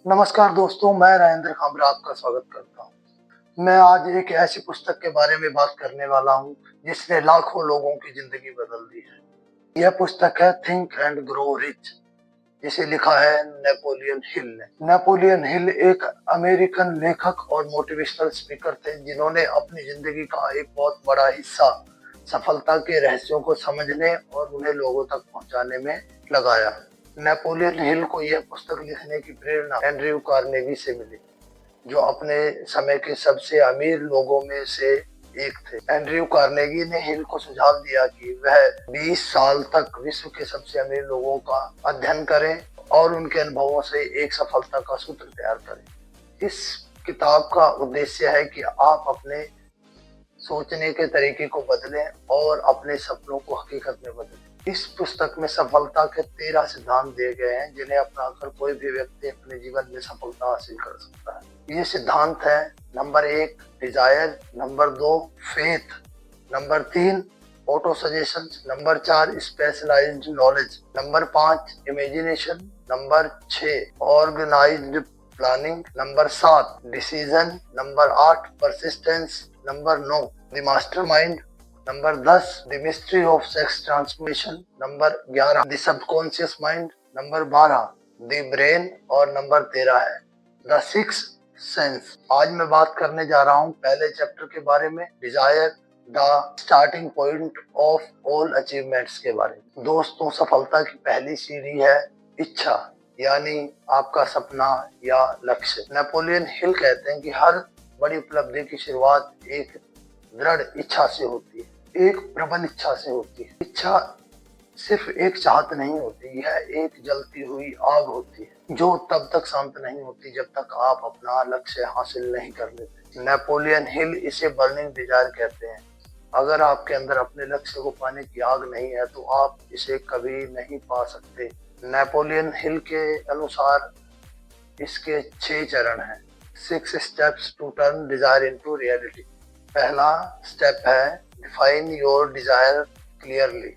नमस्कार दोस्तों, मैं राजेंद्र खामरा आपका स्वागत करता हूँ। मैं आज एक ऐसी पुस्तक के बारे में बात करने वाला हूँ जिसने लाखों लोगों की जिंदगी बदल दी है। यह पुस्तक है थिंक एंड ग्रो रिच, जिसे लिखा है नेपोलियन हिल ने। नेपोलियन हिल एक अमेरिकन लेखक और मोटिवेशनल स्पीकर थे जिन्होंने अपनी जिंदगी का एक बहुत बड़ा हिस्सा सफलता के रहस्यों को समझने और उन्हें लोगों तक पहुंचाने में लगाया। नेपोलियन हिल को यह पुस्तक लिखने की प्रेरणा एंड्रयू कार्नेगी से मिली, जो अपने समय के सबसे अमीर लोगों में से एक थे। एंड्रयू कार्नेगी ने हिल को सुझाव दिया कि वह 20 साल तक विश्व के सबसे अमीर लोगों का अध्ययन करें और उनके अनुभवों से एक सफलता का सूत्र तैयार करें। इस किताब का उद्देश्य है कि आप अपने सोचने के तरीके को बदलें और अपने सपनों को हकीकत में बदलें। इस पुस्तक में सफलता के 13 सिद्धांत दिए गए हैं जिन्हें अपनाकर कोई भी व्यक्ति अपने जीवन में सफलता हासिल कर सकता है। ये सिद्धांत है: number 1 desire, number 2 faith, number 3 autosuggestion, number 4 specialised knowledge, number 5 imagination, number 6 organised planning, number 7 decision, number 8 persistence, number 9 the mastermind, number 10 the mystery of sex transmission, number 11 the subconscious mind, number 12 the brain और number 13 है the six sense. आज मैं बात करने जा रहा हूँ पहले चैप्टर के बारे में, Dzire the starting point of all achievements के बारे में। दोस्तों, सफलता की पहली सीढ़ी है इच्छा, यानी आपका सपना या लक्ष्य। नेपोलियन हिल कहते हैं कि हर बड़ी उपलब्धि की शुरुआत एक दृढ़ इच्छा से होती है, एक प्रबल इच्छा से होती है। इच्छा सिर्फ एक चाहत नहीं होती, यह एक जलती हुई आग होती है जो तब तक शांत नहीं होती जब तक आप अपना लक्ष्य हासिल नहीं कर लेते। नेपोलियन हिल इसे बर्निंग डिजायर कहते हैं। अगर आपके अंदर अपने लक्ष्य को पाने की आग नहीं है तो आप इसे कभी नहीं पा सकते। नेपोलियन हिल के अनुसार इसके 6 चरण हैं, 6 steps to turn desire into reality. पहला स्टेप है डिफाइन योर डिजायर क्लियरली।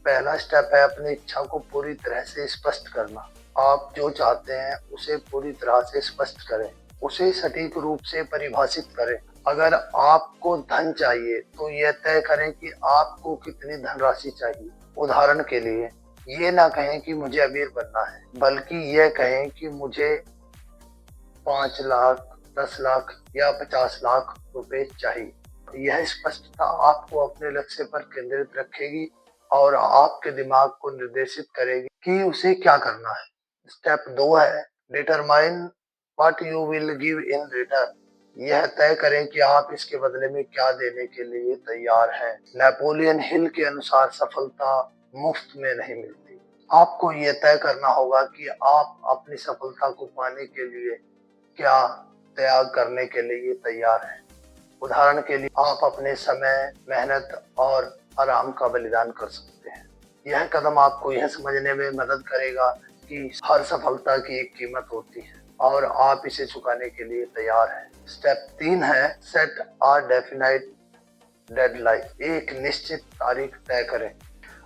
पहला स्टेप है अपनी इच्छा को पूरी तरह से स्पष्ट करना। आप जो चाहते हैं उसे पूरी तरह से स्पष्ट करें, उसे सटीक रूप से परिभाषित करें। अगर आपको धन चाहिए तो यह तय करें कि आपको कितनी धनराशि चाहिए। उदाहरण के लिए, ये ना कहें कि मुझे अमीर बनना है, बल्कि यह कहें कि मुझे 5 लाख, 10 लाख या 50 लाख रुपए चाहिए। यह स्पष्टता आपको अपने लक्ष्य पर केंद्रित रखेगी और आपके दिमाग को निर्देशित करेगी कि उसे क्या करना है। स्टेप 2 है determine what you will give in return. यह तय करें कि आप इसके बदले में क्या देने के लिए तैयार हैं। नेपोलियन हिल के अनुसार सफलता मुफ्त में नहीं मिलती। आपको यह तय करना होगा कि आप अपनी सफलता को पाने के लिए क्या त्याग करने के लिए तैयार हैं। उदाहरण के लिए, आप अपने समय, मेहनत और आराम का बलिदान कर सकते हैं। यह कदम आपको यह समझने में मदद करेगा कि हर सफलता की एक कीमत होती है और आप इसे चुकाने के लिए तैयार हैं। स्टेप 3 है सेट अ डेफिनाइट डेडलाइन। एक निश्चित तारीख तय करें।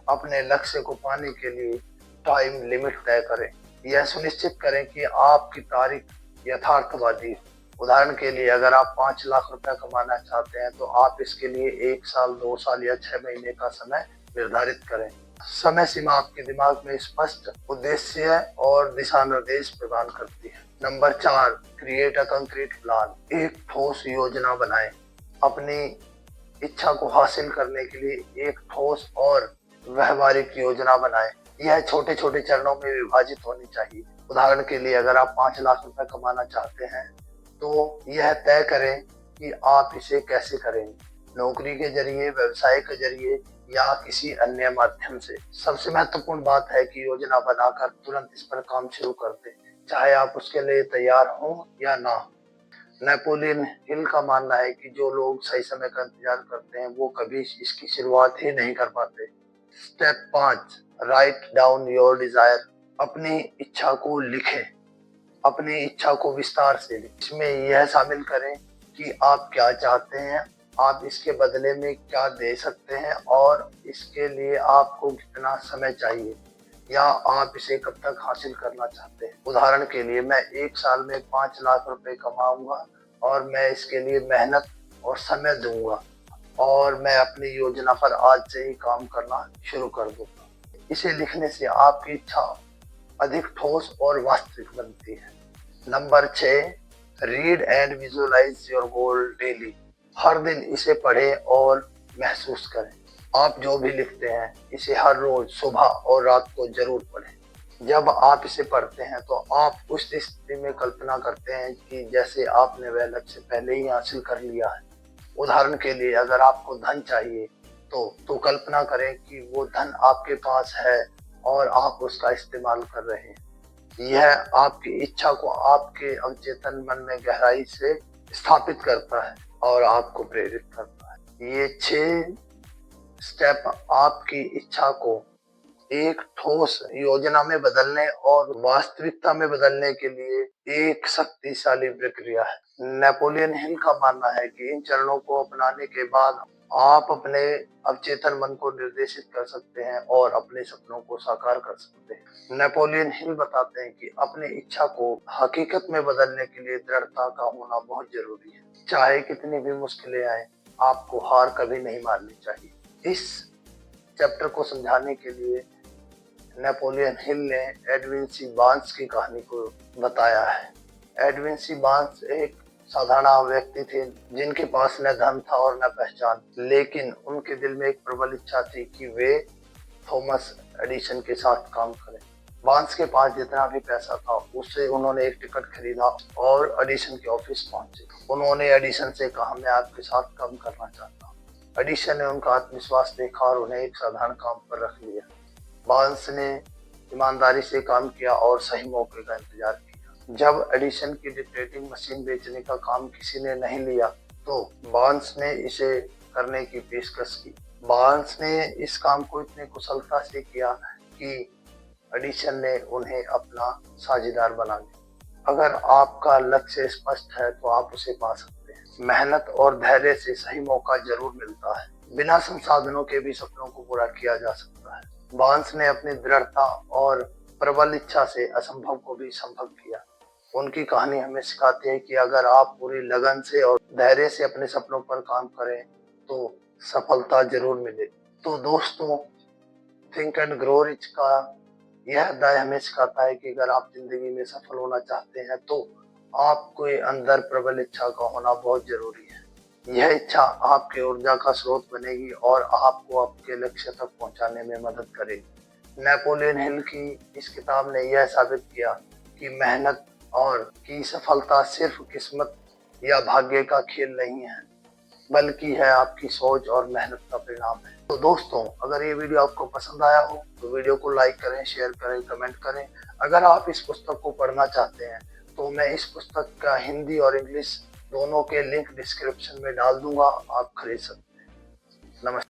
अपने लक्ष्य को पाने के लिए टाइम लिमिट तय करें। यह सुनिश्चित करें कि आपकी तारीख यथार्थवादी है। उदाहरण के लिए, अगर आप 5 लाख रुपए कमाना चाहते हैं तो आप इसके लिए 1 साल, 2 साल या 6 महीने का समय निर्धारित करें। समय सीमा आपके दिमाग में स्पष्ट उद्देश्य और दिशा निर्देश प्रदान करती है। Number 4 create a concrete plan. एक ठोस योजना बनाएं। अपनी इच्छा को हासिल करने के लिए एक ठोस और व्यवहारिक योजना बनाएं। यह छोटे छोटे चरणों में विभाजित होनी चाहिए। उदाहरण के लिए, अगर आप 5 लाख रुपए कमाना चाहते हैं तो यह तय करें कि आप इसे कैसे करेंगे, नौकरी के जरिए, व्यवसाय के जरिए या किसी अन्य माध्यम से। सबसे महत्वपूर्ण बात है कि योजना बनाकर तुरंत इस पर काम शुरू कर दें, चाहे आप उसके लिए तैयार हों या ना। नेपोलियन हिल का मानना है कि जो लोग सही समय का इंतजार करते हैं वो कभी इसकी शुरुआत ही नहीं कर पाते। Step 5 write down your desire. अपनी इच्छा को लिखें। अपनी इच्छा को विस्तार से लिखें। इसमें यह शामिल करें कि आप क्या चाहते हैं, आप इसके बदले में क्या दे सकते हैं और इसके लिए आपको कितना समय चाहिए। या आप इसे कब तक हासिल करना चाहते हैं। उदाहरण के लिए, मैं 1 साल में 5 लाख रुपए कमाऊंगा और मैं इसके लिए मेहनत और समय दूंगा और मैं अपनी योजना पर आज से ही काम करना शुरू कर दूंगा। इसे लिखने से आपकी इच्छा अधिक ठोस और वास्तविक बनती है। Number 6, read and visualise your goal daily. हर दिन इसे पढ़ें और महसूस करें। आप जो भी लिखते हैं इसे हर रोज सुबह और रात को जरूर पढ़ें। जब आप इसे पढ़ते हैं तो आप उस स्थिति में कल्पना करते हैं कि जैसे आपने वह लक्ष्य पहले ही हासिल कर लिया है। उदाहरण के लिए, अगर आपको धन चाहिए तो कल्पना करें कि वो धन आपके पास है और आप उसका इस्तेमाल कर रहे हैं। यह आपकी इच्छा को आपके अवचेतन मन में गहराई से स्थापित करता है और आपको प्रेरित करता है। ये 6 स्टेप आपकी इच्छा को एक ठोस योजना में बदलने और वास्तविकता में बदलने के लिए एक शक्तिशाली प्रक्रिया है। नेपोलियन हिल का मानना है कि इन चरणों को अपनाने के बाद आप अपने अवचेतन मन को निर्देशित कर सकते हैं और अपने सपनों को साकार कर सकते हैं। नेपोलियन हिल बताते हैं कि अपनी इच्छा को हकीकत में बदलने के लिए दृढ़ता का होना बहुत जरूरी है। चाहे कितनी भी मुश्किलें आए, आपको हार कभी नहीं माननी चाहिए। इस चैप्टर को समझाने के लिए नेपोलियन हिल ने एडविन सी बार्न्स की कहानी को बताया है। एडविन सी बार्न्स एक साधारण व्यक्ति थे जिनके पास न धन था और न पहचान, लेकिन उनके दिल में एक प्रबल इच्छा थी कि वे थॉमस एडिसन के साथ काम करें। बार्न्स के पास जितना भी पैसा था उससे उन्होंने एक टिकट खरीदा और एडिसन के ऑफिस पहुंचे। उन्होंने एडिसन से कहा, मैं आपके साथ काम करना चाहता हूँ। एडिसन ने उनका आत्मविश्वास देखा और उन्हें एक साधारण काम पर रख लिया। बार्न्स ने ईमानदारी से काम किया और सही मौके का इंतजार किया। जब एडिसन की डिक्टेटिंग मशीन बेचने का काम किसी ने नहीं लिया तो बार्न्स ने इसे करने की पेशकश की। बार्न्स ने इस काम को इतनी कुशलता से किया कि एडिसन ने उन्हें अपना साझेदार बना लिया। अगर आपका लक्ष्य स्पष्ट है तो आप उसे पा सकते हैं। मेहनत और धैर्य से सही मौका जरूर मिलता है। बिना संसाधनों के भी सपनों को पूरा किया जा सकता है। बार्न्स ने अपनी दृढ़ता और प्रबल इच्छा से असंभव को भी संभव किया। उनकी कहानी हमें सिखाती है कि अगर आप पूरी लगन से और धैर्य से अपने सपनों पर काम करें तो सफलता जरूर मिलेगी। तो दोस्तों, थिंक एंड ग्रो रिच का यह अध्याय हमें सिखाता है कि अगर आप जिंदगी में सफल होना चाहते हैं तो आपके अंदर प्रबल इच्छा का होना बहुत जरूरी है। यह इच्छा आपकी ऊर्जा का स्रोत बनेगी और आपको आपके लक्ष्य तक पहुंचाने में मदद करेगी। नेपोलियन हिल की इस किताब ने यह साबित किया कि मेहनत और की सफलता सिर्फ किस्मत या भाग्य का खेल नहीं है, बल्कि है आपकी सोच और मेहनत का परिणाम है। तो दोस्तों, अगर ये वीडियो आपको पसंद आया हो तो वीडियो को लाइक करें, शेयर करें, कमेंट करें। अगर आप इस पुस्तक को पढ़ना चाहते हैं तो मैं इस पुस्तक का हिंदी और इंग्लिश दोनों के लिंक डिस्क्रिप्शन में डाल दूंगा, आप खरीद सकते हैं। नमस्ते।